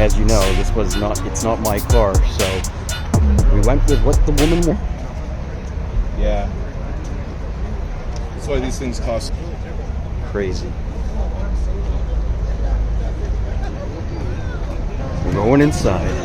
as you know, it's not my car, so we went with what the woman wanted. Yeah. That's why these things cost Crazy. We're going inside.